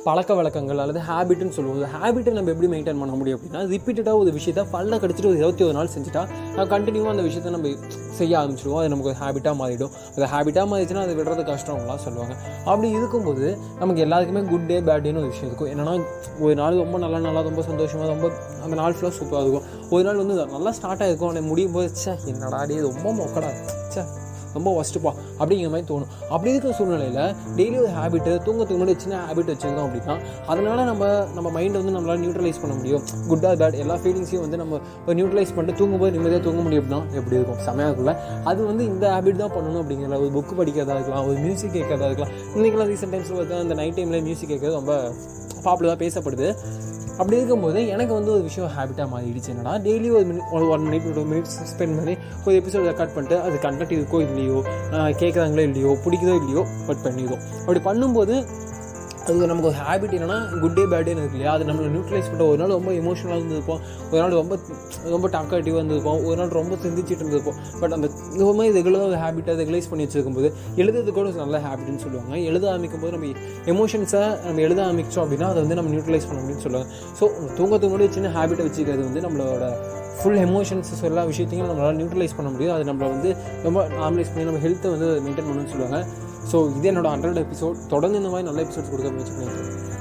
பழக்கவழக்கங்கள் அல்லது ஹேபிட்னு சொல்லுவோம். ஹேபிட்டை நம்ம எப்படி மெயின்டைன் பண்ண முடியும் அப்படின்னா, ரிப்பீட்டடாக ஒரு விஷயத்தை பல்ல கடிச்சிட்டு ஒரு 21 நாள் செஞ்சுட்டா கண்டினியூவாக அந்த விஷயத்தை நம்ம செய்ய ஆரம்பிச்சிடுவோம். அது நமக்கு ஹேபிட்டாக மாறிடும். அது ஹேபிட்டாக மாறிடுச்சுன்னா அது விடுறது கஷ்டம்லாம் சொல்லுவாங்க. அப்படி இருக்கும்போது நமக்கு எல்லாருக்குமே குட் டே பேட் டேன்னு ஒரு விஷயம் இருக்கும். என்னன்னா ஒரு நாள் ரொம்ப நல்லா ரொம்ப சந்தோஷமாக ரொம்ப அந்த நாள் ஃபுல்லாக சூப்பராக இருக்கும். ஒரு நாள் வந்து நல்லா ஸ்டார்ட் ஆகிருக்கும். ஆனால் முடியும் போது என்னடா டே ரொம்ப மொக்கடா ரொம்ப ஒஸ்ட்டுப்பா அப்படிங்கிற மாதிரி தோணும். அப்படி இருக்கிற சூழ்நிலையில் டெய்லி ஒரு ஹேபிட்டு தூங்கத்துக்கு முன்னாடி சின்ன ஹேபிட் வச்சுருந்தோம் அப்படின்னா அதனால் நம்ம மைண்டை வந்து நம்மளால் நியூட்ரலைஸ் பண்ண முடியும். குட் ஆர் பேட் எல்லா ஃபீலிங்ஸையும் வந்து நம்ம நியூட்ரலைஸ் பண்ணிட்டு தூங்கும்போது நிம்மதியாக தூங்க முடியும் அப்படின்னா எப்படி இருக்கும்? செமையாக்குள்ள அது வந்து இந்த ஹேபிட் தான் பண்ணணும் அப்படிங்கிற ஒரு புக்கு படிக்கிறதா இருக்கலாம், ஒரு மியூசிக் கேட்கறதா இருக்கலாம். இன்றைக்கெல்லாம் ரீசெண்ட் டைம்ஸில் பார்த்தா அந்த நைட் டைமில் மியூசிக் கேட்கறது ரொம்ப பாப்புலராக பேசப்படுது. அப்படி இருக்கும்போது எனக்கு வந்து ஒரு விஷயம் ஹேபிட்டாக மாறிடுச்சு. என்னன்னா டெய்லி ஒரு 1 மினிட் 2 மினிட்ஸ் ஸ்பெண்ட் பண்ணி ஒரு எபிசோட் ரெக்கார்ட் பண்ணிட்டு அது கண்டென்ட் இருக்கோ இல்லையோ, கேட்குறாங்களோ இல்லையோ, பிடிக்குதோ இல்லையோ பட் பண்ணிடுவோம். அப்படி பண்ணும்போது அது நமக்கு ஒரு ஹேபிட் என்னென்னா குட் டே பேட் டேன்னு இருக்கு இல்லையா, அது நம்மளை நியூட்ரலைஸ் பண்ணுற. ஒரு நாள் ரொம்ப எமோஷனலாக இருந்திருப்போம், ஒரு நாள் ரொம்ப டாக்காட்டிவாக இருந்திருப்போம், ஒரு நாள் ரொம்ப சிந்திச்சிட்டு இருந்திருப்போம். பட் அந்த இந்த மாதிரி ரெகுலராக ஒரு ஹேபிட்டை ரெகுலைஸ் பண்ணி வச்சுருக்கும்போது எழுதுறது கூட ஒரு நல்ல ஹேபிட்னு சொல்லுவாங்க. எழுத ஆரம்பிக்கும் போது நம்ம எமோஷன்ஸை நம்ம எழுத ஆரம்பிச்சோம் அப்படின்னா அதை வந்து நம்ம நியூட்ரலைஸ் பண்ண முடியும்னு சொல்லுவாங்க. ஸோ தூங்கத்துக்கு முன்னாடி சின்ன ஹேபிட்டை வச்சுக்கிறது வந்து நம்மளோட ஃபுல் எமோஷன்ஸஸ் எல்லா விஷயத்தையும் நம்மளால் நியூட்ரலைஸ் பண்ண முடியும். அது நம்மளை வந்து ரொம்ப நார்மலைஸ் பண்ணி நம்ம ஹெல்த்தை வந்து மெயின்டைன் பண்ணணும்னு சொல்லுவாங்க. ஸோ இது என்னோட 100 எபிசோட். தொடர்ந்து இந்த மாதிரி நல்ல எபிசோட்ஸ் கொடுக்க முயற்சி பண்ணியிருக்கேன்.